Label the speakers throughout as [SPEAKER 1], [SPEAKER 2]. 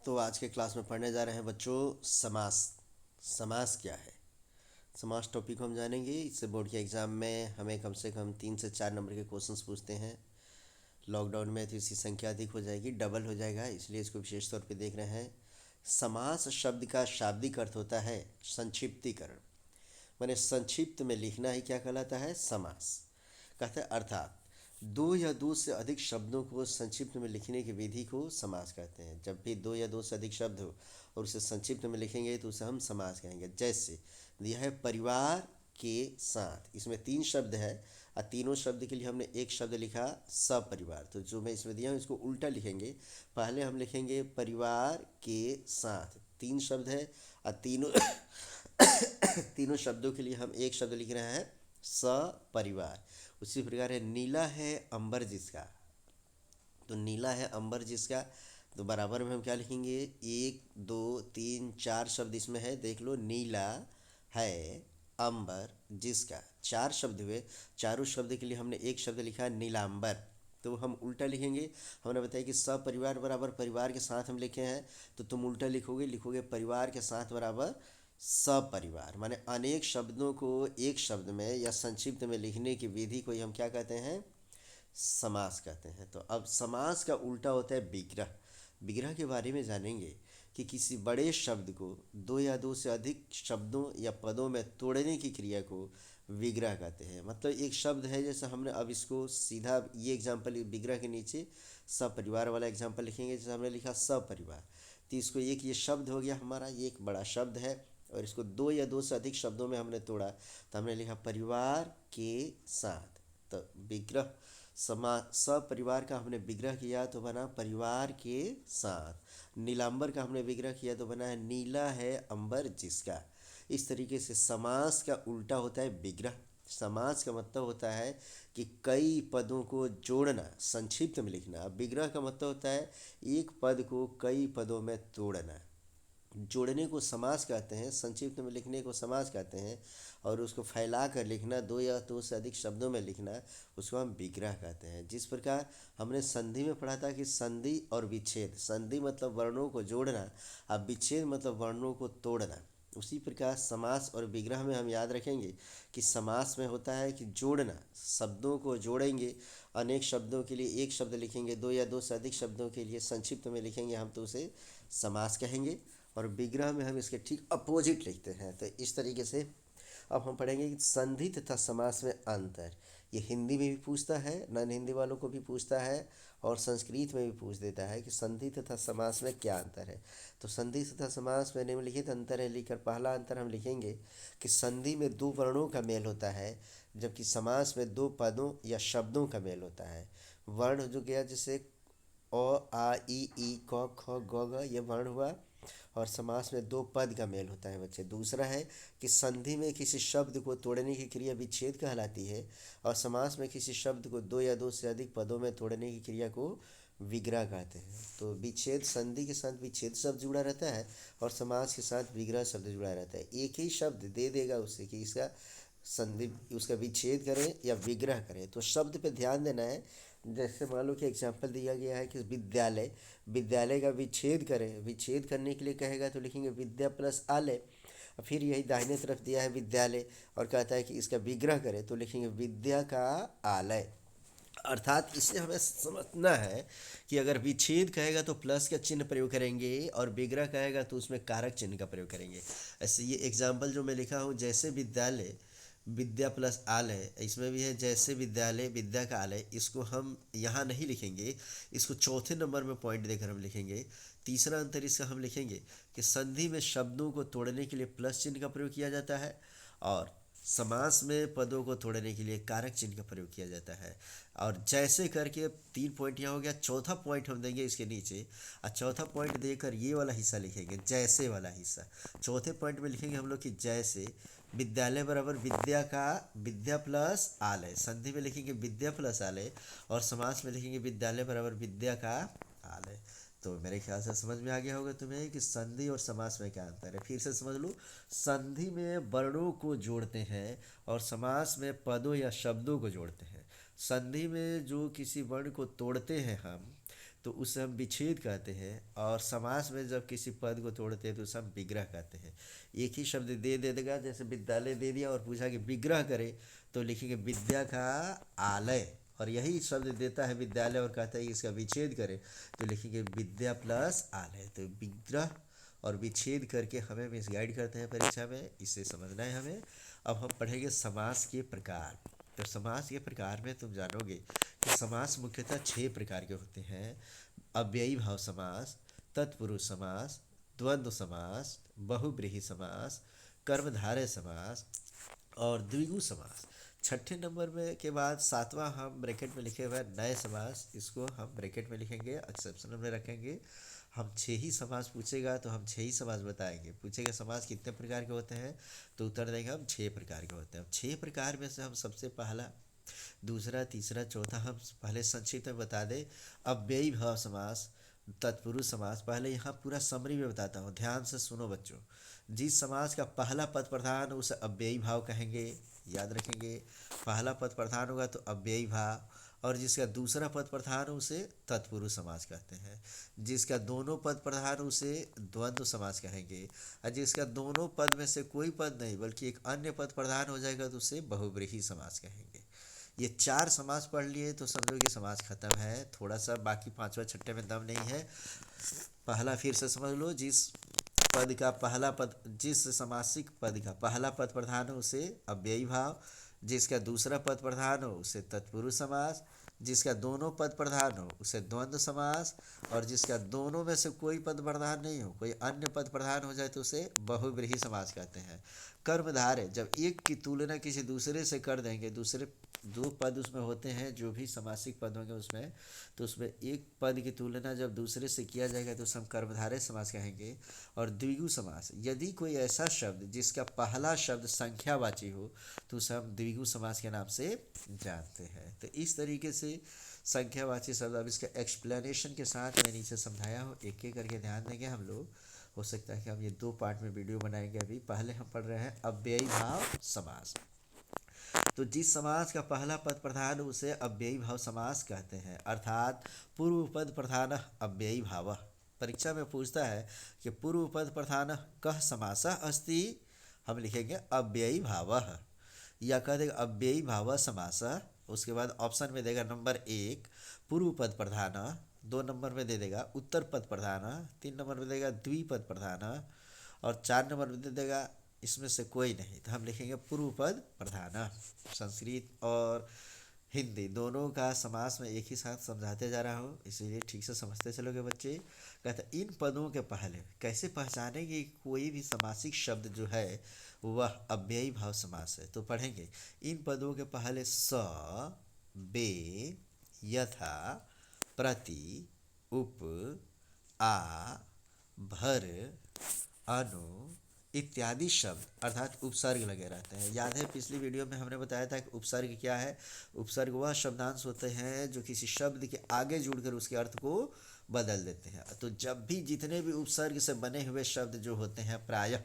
[SPEAKER 1] तो आज के क्लास में पढ़ने जा रहे हैं बच्चों समास। समास क्या है? समास टॉपिक को हम जानेंगे। इससे बोर्ड के एग्ज़ाम में हमें कम से कम 3 से 4 नंबर के क्वेश्चंस पूछते हैं। लॉकडाउन में तो इसकी संख्या अधिक हो जाएगी, डबल हो जाएगा, इसलिए इसको विशेष तौर पे देख रहे हैं। समास शब्द का शाब्दिक अर्थ होता है संक्षिप्तीकरण। माने संक्षिप्त में लिखना ही क्या कहलाता है? समास कहते हैं। अर्थात दो या दो से अधिक शब्दों को संक्षिप्त में लिखने की विधि को समास कहते हैं। जब भी दो या दो से अधिक शब्द हो और उसे संक्षिप्त में लिखेंगे तो उसे हम समास कहेंगे। जैसे दिया है परिवार के साथ, इसमें 3 शब्द है और तीनों शब्द के लिए हमने एक शब्द लिखा सपरिवार। तो जो मैं इसमें दिया हूँ इसको उल्टा लिखेंगे। पहले हम लिखेंगे परिवार के साथ, 3 शब्द है और तीनों तीनों शब्दों के लिए हम एक शब्द लिख रहे हैं सपरिवार। उसी प्रकार है नीला है अंबर जिसका। तो नीला है अंबर जिसका, तो बराबर में हम क्या लिखेंगे? 1 2 3 4 शब्द इसमें है, देख लो। नीला है अंबर जिसका, 4 शब्द हुए। चारों शब्द के लिए हमने एक शब्द लिखा नीलांबर। तो हम उल्टा लिखेंगे। हमने बताया कि सपरिवार बराबर परिवार के साथ हम लिखे हैं, तो तुम उल्टा लिखोगे परिवार के साथ बराबर सपरिवार। माने अनेक शब्दों को एक शब्द में या संक्षिप्त में लिखने की विधि को ही हम क्या कहते हैं? समास कहते हैं। तो अब समास का उल्टा होता है विग्रह। विग्रह के बारे में जानेंगे कि किसी बड़े शब्द को दो या दो से अधिक शब्दों या पदों में तोड़ने की क्रिया को विग्रह कहते हैं। मतलब एक शब्द है, जैसे हमने अब इसको सीधा ये एग्जाम्पल विग्रह के नीचे सपरिवार वाला एग्जाम्पल लिखेंगे। जैसे हमने लिखा सपरिवार, तो इसको एक ये शब्द हो गया हमारा, ये एक बड़ा शब्द है और इसको दो या दो से अधिक शब्दों में हमने तोड़ा, तो हमने लिखा परिवार के साथ। तो विग्रह सपरिवार का हमने विग्रह किया तो बना परिवार के साथ। नीलांबर का हमने विग्रह किया तो बना है नीला है अंबर जिसका। इस तरीके से समास का उल्टा होता है विग्रह। समास का मतलब होता है कि कई पदों को जोड़ना, संक्षिप्त में लिखना। अब विग्रह का मतलब होता है एक पद को कई पदों में तोड़ना। जोड़ने को समास कहते हैं, संक्षिप्त में लिखने को समास कहते हैं, और उसको फैला कर लिखना, दो या दो से अधिक शब्दों में लिखना, उसको हम विग्रह कहते हैं। जिस प्रकार हमने संधि में पढ़ा था कि संधि और विच्छेद, संधि मतलब वर्णों को जोड़ना, अब विच्छेद मतलब वर्णों को तोड़ना। उसी प्रकार समास और विग्रह में हम याद रखेंगे कि समास में होता है कि जोड़ना, शब्दों को जोड़ेंगे। अनेक शब्दों के लिए एक शब्द लिखेंगे, दो या दो से अधिक शब्दों के लिए संक्षिप्त में लिखेंगे हम, तो उसे समास कहेंगे। और विग्रह में हम इसके ठीक अपोजिट लिखते हैं। तो इस तरीके से अब हम पढ़ेंगे कि संधि तथा समास में अंतर। ये हिंदी में भी पूछता है, नॉन हिंदी वालों को भी पूछता है, और संस्कृत में भी पूछ देता है कि संधि तथा समास में क्या अंतर है। तो संधि तथा समास में निम्नलिखित अंतर है लिखकर पहला अंतर हम लिखेंगे कि संधि में दो वर्णों का मेल होता है, जबकि समास में दो पदों या शब्दों का मेल होता है। वर्ण जो गया, जैसे अ आ ई क ख ग घ, ये वर्ण हुआ। और समास में दो पद का मेल होता है बच्चे। दूसरा है कि संधि में किसी शब्द को तोड़ने की क्रिया विच्छेद कहलाती है, और समास में किसी शब्द को दो या दो से अधिक पदों में तोड़ने की क्रिया को विग्रह कहते हैं। तो विच्छेद, संधि के साथ विच्छेद शब्द जुड़ा रहता है और समास के साथ विग्रह शब्द जुड़ा रहता है। एक ही शब्द दे देगा उसे कि इसका संधि, उसका विच्छेद करें या विग्रह करें। तो शब्द पे ध्यान देना है। जैसे मान लो कि एग्जाम्पल दिया गया है कि विद्यालय, विद्यालय का विच्छेद करें, विच्छेद करने के लिए कहेगा तो लिखेंगे विद्या प्लस आलय। फिर यही दाहिने तरफ दिया है विद्यालय और कहता है कि इसका विग्रह करें, तो लिखेंगे विद्या का आलय। अर्थात इससे हमें समझना है कि अगर विच्छेद कहेगा तो प्लस का चिन्ह प्रयोग करेंगे और विग्रह कहेगा तो उसमें कारक चिन्ह का प्रयोग करेंगे। ऐसे ये एग्जाम्पल जो मैं लिखा हूँ, जैसे विद्यालय विद्या प्लस आलय, इसमें भी है जैसे विद्यालय विद्या का आलय, इसको हम यहाँ नहीं लिखेंगे, इसको चौथे नंबर में पॉइंट देकर हम लिखेंगे। तीसरा अंतर इसका हम लिखेंगे कि संधि में शब्दों को तोड़ने के लिए प्लस चिन्ह का प्रयोग किया जाता है, और समास में पदों को तोड़ने के लिए कारक चिन्ह का प्रयोग किया जाता है। और जैसे करके 3 पॉइंट यहाँ हो गया। चौथा पॉइंट हम देंगे इसके नीचे, और चौथा पॉइंट देकर ये वाला हिस्सा लिखेंगे, जैसे वाला हिस्सा। चौथे पॉइंट में लिखेंगे हम लोग कि जैसे विद्यालय बराबर विद्या का विद्या प्लस आलय, संधि में लिखेंगे विद्या प्लस आलय, और समास में लिखेंगे विद्यालय बराबर विद्या का आलय। तो मेरे ख्याल से समझ में आ गया होगा तुम्हें कि संधि और समास में क्या अंतर है। फिर से समझ लो, संधि में वर्णों को जोड़ते हैं और समास में पदों या शब्दों को जोड़ते हैं। संधि में जो किसी वर्ण को तोड़ते हैं हम, तो उसे हम विच्छेद कहते हैं। और समास में जब किसी पद को तोड़ते हैं तो उसे हम विग्रह कहते हैं। एक ही शब्द दे देगा, जैसे विद्यालय दे दिया और पूछा कि विग्रह करे, तो लिखेंगे विद्या का आलय। और यही शब्द देता है विद्यालय और कहता है कि इसका विच्छेद करे, तो लिखेंगे विद्या प्लस आलय। तो विग्रह और विच्छेद करके हमें मिसगाइड करते हैं परीक्षा में, इसे समझना है हमें। अब हम पढ़ेंगे समास के प्रकार। तो समास के प्रकार में तुम जानोगे कि समास मुख्यतः 6 प्रकार के होते हैं। अव्ययी भाव समास, तत्पुरुष समास, द्वंद्व समास, बहुब्रीहि समास, कर्मधारय समास और द्विगु समास। छठे नंबर में के बाद सातवां हम ब्रैकेट में लिखे हुए नए समास, इसको हम ब्रैकेट में लिखेंगे, एक्सेप्शनल में रखेंगे। हम 6 ही समास पूछेगा तो हम 6 ही समास बताएंगे। पूछेगा समास कितने प्रकार के होते हैं, तो उत्तर देंगे हम 6 प्रकार के होते हैं। अब 6 प्रकार में से हम सबसे पहला, दूसरा, तीसरा, चौथा हम पहले संक्षिप्त में बता दें। अव्ययी भाव समास, तत्पुरुष समास, पहले यहाँ पूरा समरी में बताता हूँ, ध्यान से सुनो बच्चों। जिस समास का पहला पद प्रधान उसे अव्ययी भाव कहेंगे, याद रखेंगे। पहला पद प्रधान होगा तो अव्ययी भाव, और जिसका दूसरा पद प्रधान उसे तत्पुरुष समास कहते हैं। जिसका दोनों पद प्रधान उसे द्वंद्व समास कहेंगे। और जिसका दोनों पद में से कोई पद नहीं बल्कि एक अन्य पद प्रधान हो जाएगा तो उसे बहुब्रीहि समास कहेंगे। ये 4 समास पढ़ लिए तो समझो कि समास खत्म है। थोड़ा सा बाकी पांचवा छठे में दम नहीं है। पहला फिर से समझ लो, जिस समासिक पद का पहला पद प्रधान हो उसे अव्ययी भाव, जिसका दूसरा पद प्रधान हो उसे तत्पुरुष समास, जिसका दोनों पद प्रधान हो उसे द्वंद्व समास, और जिसका दोनों में से कोई पद प्रधान नहीं हो, कोई अन्य पद प्रधान हो जाए तो उसे बहुब्रीहि समास कहते हैं। कर्मधारय, जब एक की तुलना किसी दूसरे से कर देंगे, दूसरे दो पद उसमें होते हैं जो भी समासिक पद होंगे उसमें, तो उसमें एक पद की तुलना जब दूसरे से किया जाएगा तो उसे हम कर्मधारय समास कहेंगे। और द्विगु समास, यदि कोई ऐसा शब्द जिसका पहला शब्द संख्यावाची हो तो उसे हम द्विगु समास के नाम से जानते हैं। तो इस तरीके से संख्यावाची शब्द, अब इसका एक्सप्लेनेशन के साथ मैं नीचे समझाया हूँ, एक एक करके ध्यान देंगे हम लोग। हो सकता है कि हम ये 2 पार्ट में वीडियो बनाएंगे। अभी पहले हम पढ़ रहे हैं अव्ययी भाव समास। तो जिस समास का पहला पद प्रधान उसे अव्ययी भाव समास कहते हैं, अर्थात पूर्व पद प्रधान अव्ययी भाव। परीक्षा में पूछता है कि पूर्व पद प्रधान कः समासः अस्ति, हम लिखेंगे अव्ययी भावः, या कह देगा अव्ययी भाव समासः। उसके बाद ऑप्शन में देगा नंबर 1 पूर्व पद प्रधान, 2 नंबर में दे देगा उत्तर पद प्रधान, 3 नंबर में देगा द्विपद प्रधान, और 4 नंबर में दे देगा इसमें से कोई नहीं। तो हम लिखेंगे पूर्व पद प्रधान। संस्कृत और हिंदी दोनों का समास में एक ही साथ समझाते जा रहा हूँ, इसीलिए ठीक से समझते चलोगे बच्चे। कहते इन पदों के पहले कैसे पहचानेंगे कोई भी समासिक शब्द जो है वह अव्ययी भाव समास है, तो पढ़ेंगे इन पदों के पहले स, बे, यथा, प्रति, उप, आ, भर, अनु इत्यादि शब्द अर्थात उपसर्ग लगे रहते हैं। याद है पिछली वीडियो में हमने बताया था कि उपसर्ग क्या है। उपसर्ग वह शब्दांश होते हैं जो किसी शब्द के आगे जुड़कर उसके अर्थ को बदल देते हैं। तो जब भी जितने भी उपसर्ग से बने हुए शब्द जो होते हैं प्रायः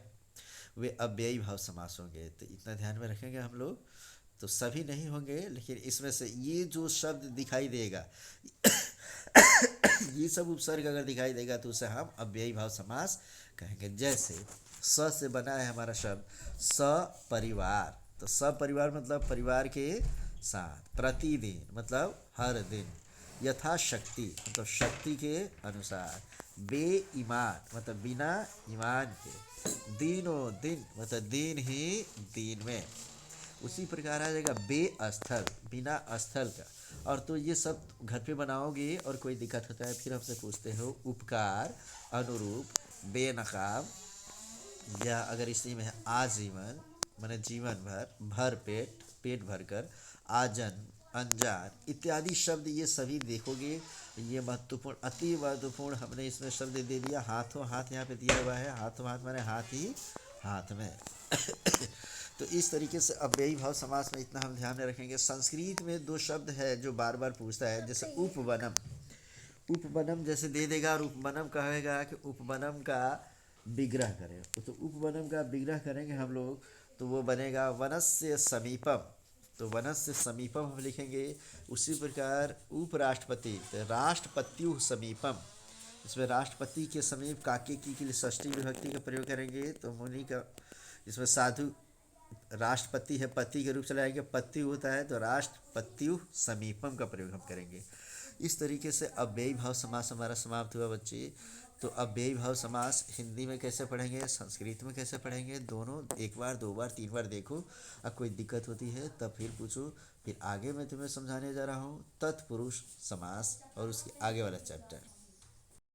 [SPEAKER 1] वे अव्ययी भाव समास होंगे। तो इतना ध्यान में रखेंगे हम लोग। तो सभी नहीं होंगे, लेकिन इसमें से ये जो शब्द दिखाई देगा ये सब उपसर्ग अगर दिखाई देगा तो उसे हम अव्ययी भाव समास कहेंगे। जैसे स से बना है हमारा शब्द सपरिवार, तो सपरिवार मतलब परिवार के साथ, प्रतिदिन मतलब हर दिन, यथाशक्ति मतलब शक्ति के अनुसार, बेईमान मतलब बिना ईमान के, दिनों दिन मतलब दिन ही दिन में। उसी प्रकार आ जाएगा बेअस्थल बिना स्थल का। और तो ये सब घर पे बनाओगे और कोई दिक्कत होता है फिर हमसे पूछते हो। उपकार, अनुरूप, बेनकाब, या अगर इसी में है आजीवन माने जीवन भर, भर पेट पेट भर कर, आजन अनजान इत्यादि शब्द ये सभी देखोगे। ये महत्वपूर्ण अति महत्वपूर्ण हमने इसमें शब्द दे दिया। हाथों हाथ यहाँ पे दिया हुआ है, हाथों हाथ माने हाथ ही हाथ में तो इस तरीके से अव्ययी भाव समास में इतना हम ध्यान में रखेंगे। संस्कृत में 2 शब्द है जो बार बार पूछता है, जैसे उपवनम। उपवनम जैसे दे देगा और उपवनम कहेगा कि उपवनम का विग्रह करें, तो उपवनम का विग्रह करेंगे हम लोग तो वो बनेगा वनस्य समीपम। तो वनस्य समीपम हम लिखेंगे। उसी प्रकार उपराष्ट्रपति, तो राष्ट्रपत्यु समीपम, इसमें राष्ट्रपति के समीप काके की लिए षष्ठी विभक्ति का प्रयोग करेंगे। तो मुनि का, इसमें साधु राष्ट्रपति है, पति के रूप से लाएंगे, पत्यु होता है तो राष्ट्रपत्यु समीपम का प्रयोग हम करेंगे। इस तरीके से अव्ययी भाव समास हमारा समाप्त हुआ बच्चे। तो अव्ययी भाव समास हिंदी में कैसे पढ़ेंगे, संस्कृत में कैसे पढ़ेंगे, दोनों एक बार, दो बार, तीन बार देखो। अब कोई दिक्कत होती है तब फिर पूछो। फिर आगे मैं तुम्हें समझाने जा रहा हूँ तत्पुरुष समास और उसके आगे वाला चैप्टर।